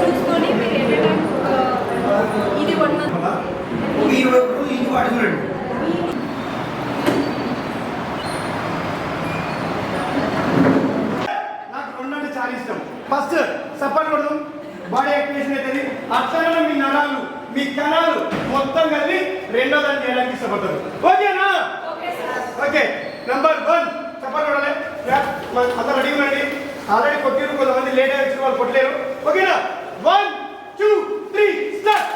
చూసుకొని మీరు ఏదైనా ఇది కొన్న ఇది అడుగునండి. నాకు రెండు అంటే చాలా ఇష్టం. ఫస్ట్ సపోర్ట్ కొడదాం, బాడీ యాక్టివేషన్ అవుతుంది. అట్లా మీ నరాలు మీ కణాలు మొత్తం కలిపి రెండో దాన్ని చేయడానికి ఇష్టపడతారు. ఓకేనా? ఓకే. Number 1 support Kodali. అందరూ రెడీ ఉండండి. ఆల్రెడీ కొట్టిరు, కొంతమంది లేట్ అయ్యి వచ్చిన వాళ్ళు కొట్టలేరు. ఓకేనా? 1 2 3 స్టార్ట్.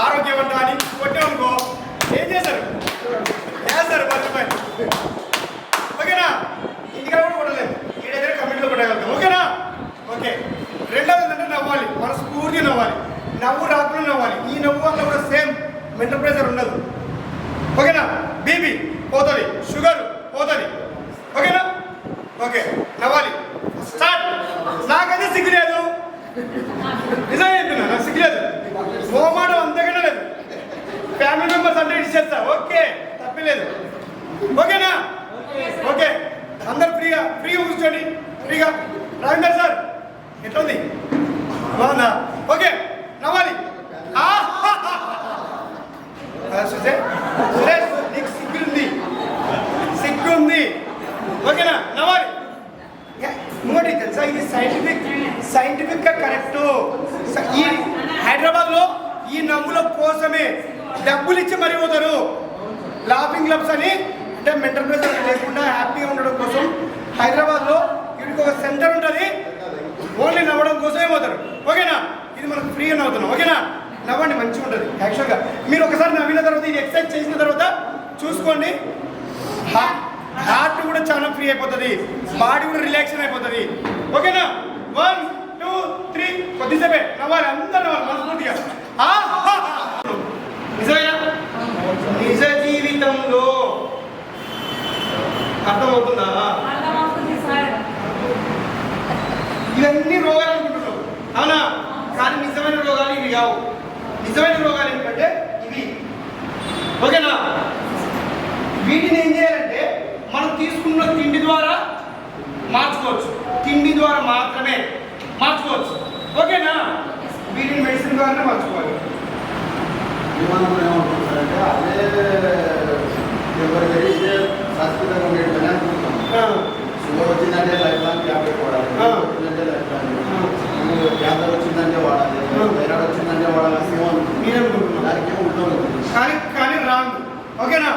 ఆరోగ్యవంతాన్ని కొట్టామనుకో ఏం చేశారు? చేస్తారు 10 రూపాయలు. ఓకేనా? ఇంటికాడ కూడా కొట్టలేదు, ఈ దగ్గర కమిటీలో కొట్టగలుగుతాం. ఓకేనా? ఓకే. రెండవది ఏంటంటే నవ్వాలి, మనస్ఫూర్తిగా నవ్వాలి. నవ్వు రాకుండా నవ్వాలి. ఈ నవ్వు వల్ల కూడా సేమ్ మెంటల్ ప్రెషర్ ఉండదు. ఓకేనా? బీపీ పోతుంది, షుగర్ పోతుంది. ఓకేనా? ఓకే. నవ్వాలి. స్టార్ట్. నాకైతే సిగ్గులేదు, నిజంగా చెప్తున్నా, నాకు సిగ్గులేదు. మోమాటం అంతకన్నా లేదు. ఫ్యామిలీ మెంబర్స్ అంటే ఇచ్చేస్తా. ఓకే, తప్పలేదు. ఓకేనా? ఓకే. అందరు ఫ్రీగా కూర్చోండి. ఫ్రీగా. రవీందర్ సార్ ఎట్లా ఉంది? బాగుందా? ఓకే. నవ్వాలి. సురేష్ నీకు సిగ్గుంది. ఓకేనా? నవ్వాలి. ఇంకోటి తెలుసా, ఇది సైంటిఫిక్ గా కరెక్ట్. ఈ హైదరాబాద్ లో ఈ నవ్వుల కోసమే డబ్బులు ఇచ్చి మరీ పోతారు. లాఫింగ్ క్లబ్స్ అని, అంటే మెంటల్ ప్రెషర్ లేకుండా హ్యాపీగా ఉండడం కోసం హైదరాబాద్ లో వీడికి ఒక సెంటర్ ఉంటుంది. ఓన్లీ నవ్వడం కోసమే పోతారు. ఓకేనా? ఇది మనకు ఫ్రీగా నవ్వుతున్నాం. ఓకేనా? నవ్వండి, మంచిగా ఉంటుంది. యాక్చువల్గా మీరు ఒకసారి నవ్విన తర్వాత, ఇది ఎక్సర్సైజ్ చేసిన తర్వాత చూసుకోండి, హార్ట్ కూడా చాలా ఫ్రీ అయిపోతుంది, బాడీ కూడా రిలాక్షన్ అయిపోతుంది. ఓకేనా? 1 2 3 కొద్దిసేపే నవ్వాలి. అందరూ నవ్వాలి మనస్ఫూర్తిగా. నిజమేనా? నిజ జీవితంలో అర్థమవుతుందా? ఇవన్నీ రోగాలు అనుకుంటున్నావు, అవునా? కానీ నిజమైన రోగాలు ఇవి కావు. నిజమైన రోగాలు ఏంటంటే ఇవి. ఓకేనా? వీటిని ఏం చేయాలంటే మనం తీసుకున్న తిండి ద్వారా మార్చుకోవచ్చు. తిండి ద్వారా మాత్రమే మార్చుకోవచ్చు. ఓకేనా? వీటిని మెడిసిన్ ద్వారానే మార్చుకోవాలి. విమానంలో ఏమంటుంటారంటే అదే ఎవరికి శాశ్వతంగా ఉండేటనే అనుకుంటున్నాం. షుగర్ వచ్చిందంటే లైఫ్ లాంగ్ ట్యాబ్లెట్ వాడాలి, వచ్చిందంటే లైఫ్ లాంగ్, క్యాన్సర్ వచ్చిందంటే వాడాలి, థైరాయిడ్ వచ్చిందంటే వాడాలి. దానికి ఏమో ఉంటుంది, కానీ రాంగ్. ఓకేనా?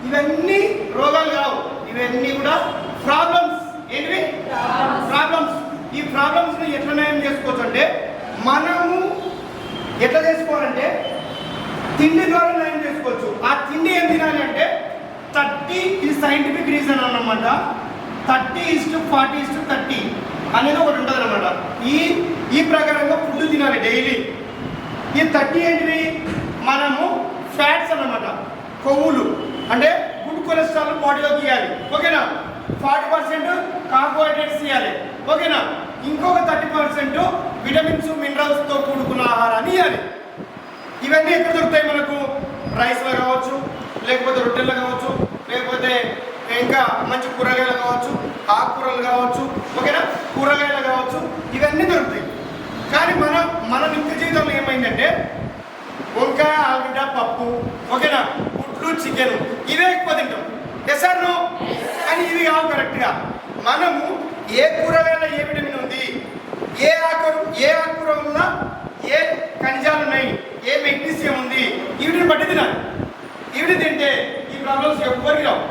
ఇవన్నీ రోగాలు కావు, ఇవన్నీ కూడా ప్రాబ్లమ్స్. ఏంటివి? ప్రాబ్లమ్స్. ఈ ప్రాబ్లమ్స్ ని ఎట్లా నయం చేసుకోవచ్చు అంటే, మనము ఎట్లా చేసుకోవాలంటే తిండి ద్వారా నయం చేసుకోవచ్చు. ఆ తిండి ఏం తినాలి అంటే 30, ఇది సైంటిఫిక్ రీజన్ అన్నమాట. 30:40:30 అనేది ఒకటి ఉంటుంది అనమాట. ఈ ప్రకారంగా ఫుడ్ తినాలి డైలీ. ఈ 30 ఏంటివి? మనము ఫ్యాట్స్ అన్నమాట, కొవ్వులు, అంటే గుడ్ కొలెస్ట్రాల్ బాడీలో తీయాలి. ఓకేనా? 40% కార్బోహైడ్రేట్స్ తీయాలి. ఓకేనా? ఇంకొక 30% విటమిన్స్ మినరల్స్తో కూడుకున్న ఆహారాన్ని ఇవ్వాలి. ఇవన్నీ ఎక్కడ దొరుకుతాయి మనకు? రైస్లో కావచ్చు, లేకపోతే రొట్టెల్లో కావచ్చు, లేకపోతే ఇంకా మంచి కూరగాయలు కావచ్చు, ఆకుకూరలు కావచ్చు. ఓకేనా? కూరగాయలు కావచ్చు, ఇవన్నీ దొరుకుతాయి. కానీ ఎక్కువైందంటే వంకాయ ఆలుగడ్డ పప్పు ఓకేనా గుడ్లు చికెన్ ఇవే ఎక్కువ తింటాం ఎస్ ఆర్ నో కానీ ఇవి కావు కరెక్ట్గా మనము ఏ కూరగాయల ఏ విటమిన్ ఉంది ఏ ఆకుకూర వల్ల ఏ ఖనిజాలు ఉన్నాయి ఏ మెగ్నీషియం ఉంది వీటిని బట్టి తినాలి వీటిని తింటే ఈ ప్రాబ్లమ్స్ ఎవరికి రావు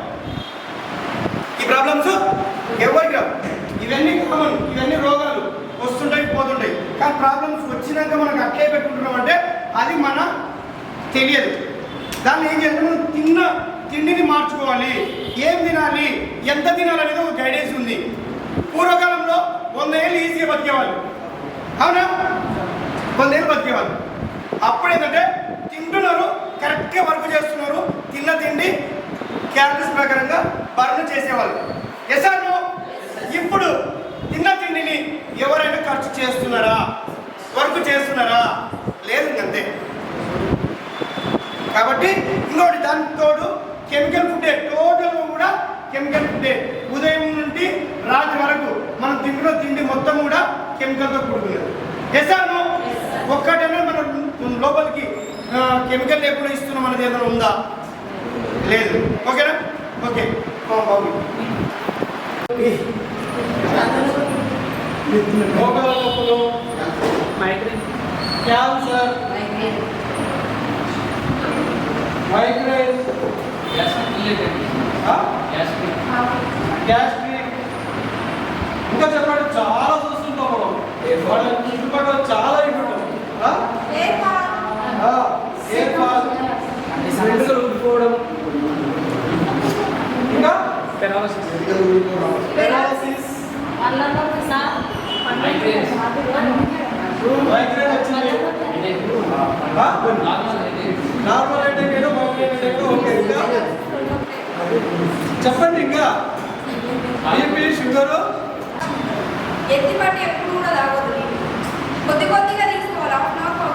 ఇవన్నీ కామన్ ఇవన్నీ రోగాలు వస్తుంటాయి పోతుంటాయి కానీ ప్రాబ్లమ్స్ వచ్చినాక మనకు అట్లే పెట్టుకుంటున్నాం అంటే అది మన తెలియదు దాన్ని ఏం చేయాలి మనం తిండిని మార్చుకోవాలి ఏం తినాలి ఎంత తినాలి అనేది ఒక గైడెన్స్ ఉంది పూర్వకాలంలో 100 ఏళ్ళు ఈజీగా బతికేవాళ్ళు అవునా 100 ఏళ్ళు బతికేవాళ్ళు అప్పుడు ఏంటంటే తింటున్నారు కరెక్ట్గా వర్క్ చేస్తున్నారు తిన్న తిండి క్యాలరీస్ ప్రకారంగా బర్న్ చేసేవాళ్ళు ఎస్ ఆర్ నో ఇప్పుడు తిన్న తిండిని ఎవరైనా ఖర్చు చేస్తున్నారా వర్క్ చేస్తున్నారా లేదు అంతే కాబట్టి ఇంకోటి దానికి తోడు కెమికల్ ఫుడ్డే టోటల్ కూడా కెమికల్ ఫుడ్డే ఉదయం నుండి రాత్రి వరకు మనం తింటున్న తిండి మొత్తం కూడా కెమికల్తో కూడుకున్నది ఎస్ ఆర్ నో ఒక్కటైనా మనం లోపలికి కెమికల్ లేకుండా ఇస్తున్నాం అనేది ఏదైనా ఉందా లేదు ఓకేనా ఓకే బాబు రోగాల నొప్పులు క్యాన్సర్ మైగ్రేన్ గ్యాస్ట్రిక్ ఇంకా చెప్పండి చాలా చూస్తుంటాం మనం వాళ్ళ చుట్టుపక్కల చాలా వింటుంటాం వెంట్రుకలు ఊడిపోవడం ఇంకా పెరాలసిస్ మైగ్రేన్ వచ్చింది నార్మల్ అయితే మైగ్రేన్ అయితే ఓకే ఇంకా చెప్పండి ఇంకా బీపీ షుగరు ఎత్తిపాటి ఎప్పుడు కూడా తాగొద్దు కొద్దిగా తీసుకోవాలి హాఫ్ అన్ అవర్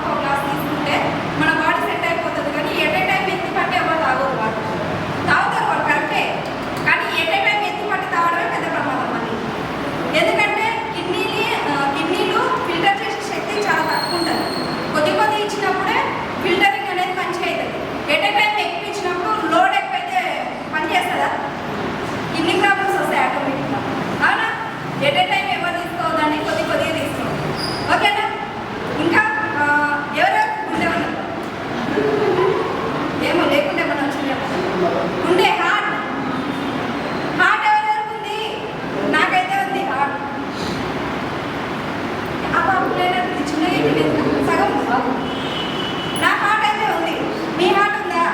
ఒక గ్లాస్ తీసుకుంటే మన బాడీ సెట్ అయిపోతుంది కానీ ఎట్ ఏ టైం ఎత్తిపాటి ఎవరు తాగొద్దు వాళ్ళు తాగుతారు వాళ్ళు కరెక్టే కానీ ఎట్ ఏ టైం ఎత్తిపాటి తాగడమే పెద్ద ప్రమాదం అది ఎందుకంటే కిడ్నీలు ఫిల్టర్ చేసే శక్తి చాలా తక్కువ ఉంటుంది కొద్ది ఇచ్చినప్పుడే ఫిల్టరింగ్ అనేది మంచిగా అవుతుంది ఎట్ ఏ టైం ఎక్కువ ఇచ్చినప్పుడు లోడ్ ఎక్కువైతే పనిచేస్తుందా కిడ్నీ ప్రాబ్లమ్స్ వస్తాయి ఆటోమేటిక్గా అవునా ఎట్ ఏ టైం ఎవరు తీసుకోవద్దని కొద్దిగా తీసుకోవాలి ఓకేనా ఇంకా ఎవరెవరు ఉండే ఉన్నారు ఏమో లేకుంటే మనం వచ్చింది ఉండే హార్ట్ ఎవరెవరికి ఉంది నాకైతే ఉంది హార్ట్ ఆ బాబు లేనట్టు చిన్నగా సగం నా హార్ట్ అయితే ఉంది మీ హార్ట్ ఉందా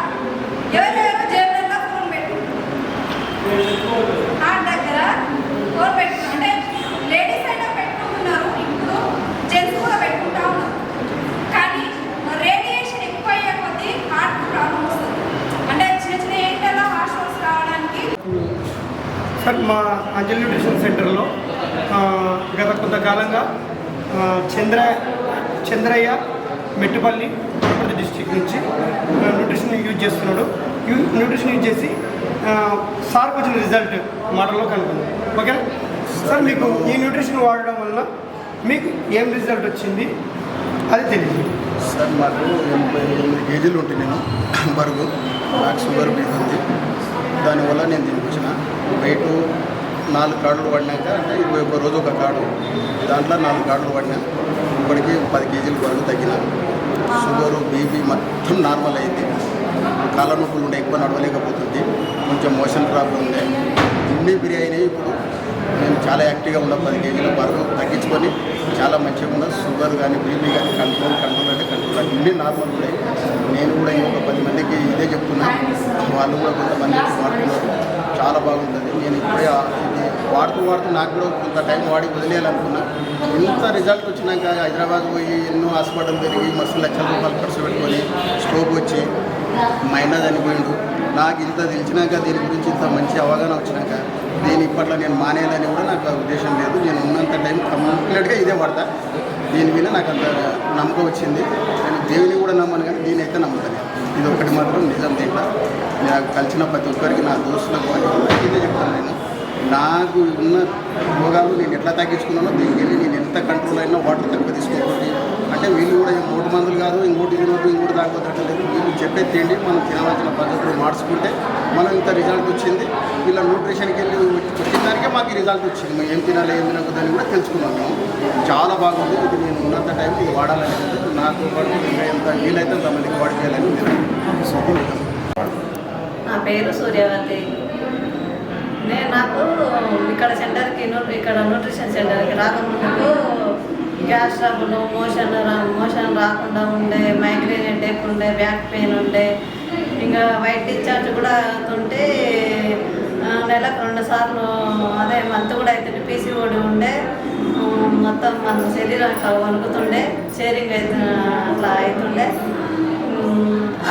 ఎవరెవరు జేబులలో ఫోన్ పెట్టుకుంటారు హార్ట్ దగ్గర ఫోన్ పెట్టుకున్నారు అంటే లేడీస్ అయినా పెట్టుకుంటున్నారు ఇప్పుడు జెంట్స్ కూడా పెట్టుకుంటా ఉన్నారు కానీ రేడియేషన్ ఎక్కువ అయ్యే కొద్దీ హార్ట్ ప్రాబ్లమ్ వస్తుంది అంటే చిన్న ఏజ్లలో హార్ట్ స్ట్రోక్స్ రావడానికి సార్ మా అంజలి న్యూట్రిషన్ సెంటర్లో గత కొంతకాలంగా చంద్రయ్య మెట్టుపల్లి తిరుపతి డిస్ట్రిక్ట్ నుంచి న్యూట్రిషన్ యూజ్ చేస్తున్నాడు న్యూట్రిషన్ యూజ్ చేసి సార్కి వచ్చిన రిజల్ట్ మాటల్లో కనుకుంది ఓకేనా సార్ మీకు ఈ న్యూట్రిషన్ వాడడం వల్ల మీకు ఏం రిజల్ట్ వచ్చింది అది తెలియదు సార్ మాకు 88 కేజీలు ఉంటాయి నేను బరువు నాకు షుగర్ బీపీ ఉంది దానివల్ల నేను దీనికి వచ్చిన వెయిట్ 4 కార్డులు వాడినాక అంటే 21 రోజు ఒక కార్డు దాంట్లో 4 కార్డులు వాడినా ఇప్పటికీ 10 కేజీలు బరువు తగ్గిన షుగరు బీపీ మొత్తం నార్మల్ అయింది కాళ్ళ నొప్పులు ఉండే ఎక్కువ నడవలేకపోతుంది కొంచెం మోషన్ ప్రాబ్లం ఉండే ఇన్ని బిర్యానీ ఇప్పుడు నేను చాలా యాక్టివ్గా ఉన్న 10 కేజీల బరువు తగ్గించుకొని చాలా మంచిగా ఉన్న షుగర్ కానీ బీపీ కానీ కంట్రోల్ అంటే కంట్రోల్ అన్నీ నార్మల్ ఉన్నాయి నేను కూడా ఇంకొక 10 మందికి ఇదే చెప్తున్నాను వాళ్ళు కూడా కొంతమందికి వాడుతున్నారు చాలా బాగుంటుంది నేను ఇప్పుడే ఇది వాడుతూ నాకు కూడా కొంత టైం వాడి వదిలేయాలనుకున్నా ఇంత రిజల్ట్ వచ్చినాక హైదరాబాద్ పోయి ఎన్నో హాస్పిటల్ తిరిగి మస్తు లక్షల రూపాయలు ఖర్చు పెట్టుకొని స్ట్రోక్ వచ్చి మైనా చనిపోయిండు నాకు ఇంత తెలిసినాక దీని గురించి ఇంత మంచి అవగాహన వచ్చినాక దీని ఇప్పట్లో నేను మానేయాలని కూడా నాకు ఉద్దేశం లేదు నేను ఉన్నంత టైం కంప్లీట్గా ఇదే వాడతా దీని మీద నాకు అంత నమ్మకం వచ్చింది నేను దేవుని కూడా నమ్మను కానీ దీని అయితే నమ్ముతాను ఇది ఒకటి మాత్రం నిజం దీంట్లో నాకు కలిసిన ప్రతి ఒక్కరికి నా దోస్తులకు ఇదే చెప్తాను నేను నాకు ఉన్న రోగాలు నేను ఎట్లా తగ్గించుకున్నానో దీనికి వెళ్ళి నేను ఎంత కంట్రోల్ అయినా వాటర్ తక్కువ తీసుకోకూడదు అంటే అంటే వీళ్ళు కూడా ఇంకోటి మందులు కాదు, ఇంకోటి తాగకపోతే అట్లేదు. వీళ్ళు చెప్పే తిండి మనం తినవలసిన పద్ధతులు మార్చుకుంటే మనం ఇంత రిజల్ట్ వచ్చింది. వీళ్ళ న్యూట్రిషన్కి వెళ్ళి వచ్చిన దానికే మాకు రిజల్ట్ వచ్చింది. మేము ఏం తినాలి ఏం తినకూడదని కూడా తెలుసుకున్నాం. మేము చాలా బాగుంది. ఇది నేను ఉన్నంత టైం ఇది వాడాలనేది నాకు ఇంకా ఎంత వీలైతే అంత మందికి వాడి చేయాలని నేను. నా పేరు సూర్యవతి. నాకు ఇక్కడ సెంటర్కి ఇక్కడ న్యూట్రిషన్ సెంటర్కి రాకముందుకు గ్యాస్ ట్రబుల్, మోషన్ రాకుండా ఉండే, మైగ్రేన్ హెడేక్ ఉండే, బ్యాక్ పెయిన్ ఉండే, ఇంకా వైట్ డిశ్చార్జ్ కూడా అవుతుంటే నెలకు 2 సార్లు అదే మంత్ కూడా అవుతుంటే పీసీఓడి ఉండే, మొత్తం మన శరీరం అట్లా వణుకుతుండే, షేరింగ్ అయితే అట్లా అవుతుండే.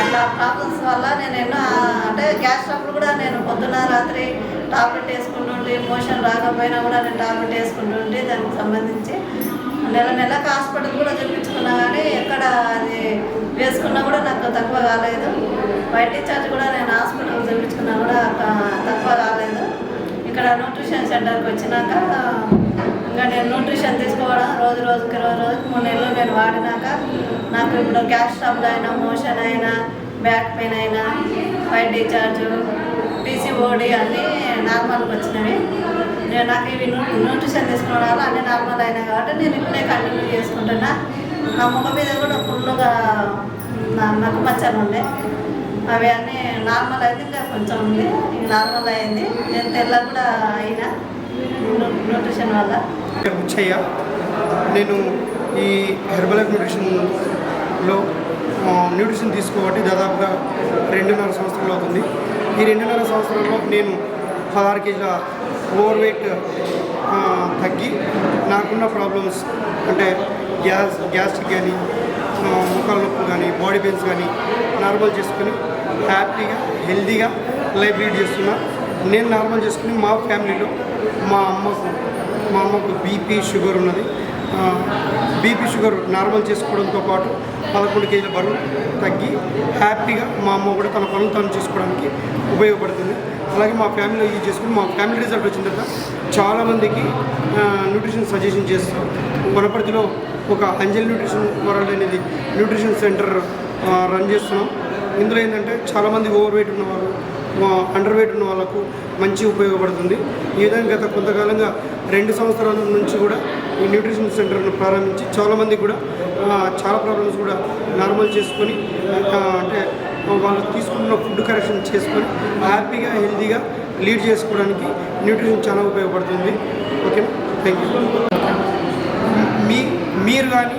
అట్లా ప్రాబ్లమ్స్ వల్ల నేను ఎన్నో అంటే గ్యాస్ ట్రబుల్ కూడా నేను పొద్దున రాత్రి టాబ్లెట్ వేసుకుంటుంటే, మోషన్ రాకపోయినా కూడా నేను టాబ్లెట్ వేసుకుంటుంటే దానికి సంబంధించి నెలకు హాస్పిటల్ కూడా చూపించుకున్నా కానీ ఎక్కడ అది వేసుకున్నా కూడా నాకు తక్కువ కాలేదు. వైట్ డిశ్చార్జ్ కూడా నేను హాస్పిటల్ చూపించుకున్నా కూడా తక్కువ కాలేదు. ఇక్కడ న్యూట్రిషన్ సెంటర్కి వచ్చినాక ఇంకా నేను న్యూట్రిషన్ తీసుకోవడం రోజుకి 3 నెలలు నేను వాడినాక నాకు ఇప్పుడు గ్యాస్ ట్రబుల్ అయినా, మోషన్ అయినా, బ్యాక్ పెయిన్ అయినా, వైట్ డిశ్చార్జ్, పీసీఓడి అన్నీ నార్మల్కి వచ్చినవి. నాకు ఇవి న్యూట్రిషన్ తీసుకోవడం వల్ల అన్నీ నార్మల్ అయినాయి కాబట్టి నేను ఇప్పుడే కంటిన్యూ చేసుకుంటున్నా. నా ముఖం మీద కూడా ఫుల్గా నాకు మచ్చలు ఉండే, అవి అన్నీ నార్మల్ అయితే ఇంకా కొంచెం ఉంది, నార్మల్ అయింది. నేను తెల్ల కూడా అయినా న్యూట్రిషన్ వల్ల. వచ్చయ్య, నేను ఈ హెర్బలైఫ్ న్యూట్రిషన్లో న్యూట్రిషన్ తీసుకోబట్టి దాదాపుగా 2.5 సంవత్సరాలు అవుతుంది. ఈ 2.5 సంవత్సరాల్లో నేను 16 కేజీల ఓవర్ వెయిట్ తగ్గి నాకున్న ప్రాబ్లమ్స్ అంటే గ్యాస్ట్రిక్ కానీ, ముఖాల నొప్పి కానీ, బాడీ పెయిన్స్ కానీ నార్మల్ చేసుకుని హ్యాపీగా హెల్తీగా లైఫ్ లీడ్ చేస్తున్నా. నేను నార్మల్ చేసుకుని మా ఫ్యామిలీలో మా అమ్మకు బీపీ షుగర్ ఉన్నది. బీపీ షుగర్ నార్మల్ చేసుకోవడంతో పాటు 11 కేజీల బరువు తగ్గి హ్యాపీగా మా అమ్మ కూడా తన పనులు తాను చేసుకోవడానికి ఉపయోగపడుతుంది. అలాగే మా ఫ్యామిలీలో యూజ్ చేసుకుని మా ఫ్యామిలీ రిజల్ట్ వచ్చిన తర్వాత చాలామందికి న్యూట్రిషన్ సజెషన్ చేస్తాం. వనపర్తిలో ఒక అంజలి న్యూట్రిషన్ వరల్డ్ అనేది న్యూట్రిషన్ సెంటర్ రన్ చేస్తున్నాం. ఇందులో ఏంటంటే చాలామంది ఓవర్ వెయిట్ ఉన్నవాళ్ళు, అండర్ వెయిట్ ఉన్న వాళ్ళకు మంచి ఉపయోగపడుతుంది. ఈ విధంగా గత కొంతకాలంగా 2 సంవత్సరాల నుంచి కూడా ఈ న్యూట్రిషన్ సెంటర్ను ప్రారంభించి చాలామంది కూడా చాలా ప్రాబ్లమ్స్ కూడా నార్మల్ చేసుకొని అంటే వాళ్ళు తీసుకున్న ఫుడ్ కరెక్షన్ చేసుకొని హ్యాపీగా హెల్తీగా లీడ్ చేసుకోవడానికి న్యూట్రిషన్ చాలా ఉపయోగపడుతుంది. ఓకేనా, థ్యాంక్ యూ. మీరు కానీ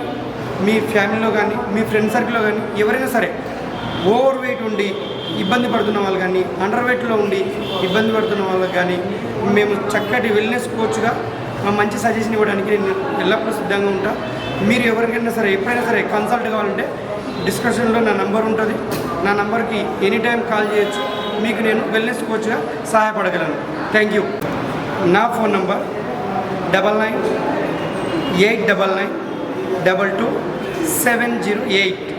మీ ఫ్యామిలీలో కానీ మీ ఫ్రెండ్ సర్కిల్లో కానీ ఎవరైనా సరే ఓవర్ వెయిట్ ఉండి ఇబ్బంది పడుతున్న వాళ్ళు కానీ, అండర్ వెయిట్లో ఉండి ఇబ్బంది పడుతున్న వాళ్ళకి కానీ మేము చక్కటి వెల్నెస్ కోచ్గా మంచి సజెషన్ ఇవ్వడానికి నేను ఎల్లప్పుడూ సిద్ధంగా ఉంటా. మీరు ఎవరికైనా సరే ఎప్పుడైనా సరే కన్సల్ట్ కావాలంటే డిస్క్రిప్షన్లో నా నంబర్ ఉంటుంది. నా నంబర్కి ఎనీ టైం కాల్ చేయొచ్చు. మీకు నేను వెల్నెస్ కోచ్గా సహాయపడగలను. Thank you. నా ఫోన్ నంబర్ 99 899 22 708.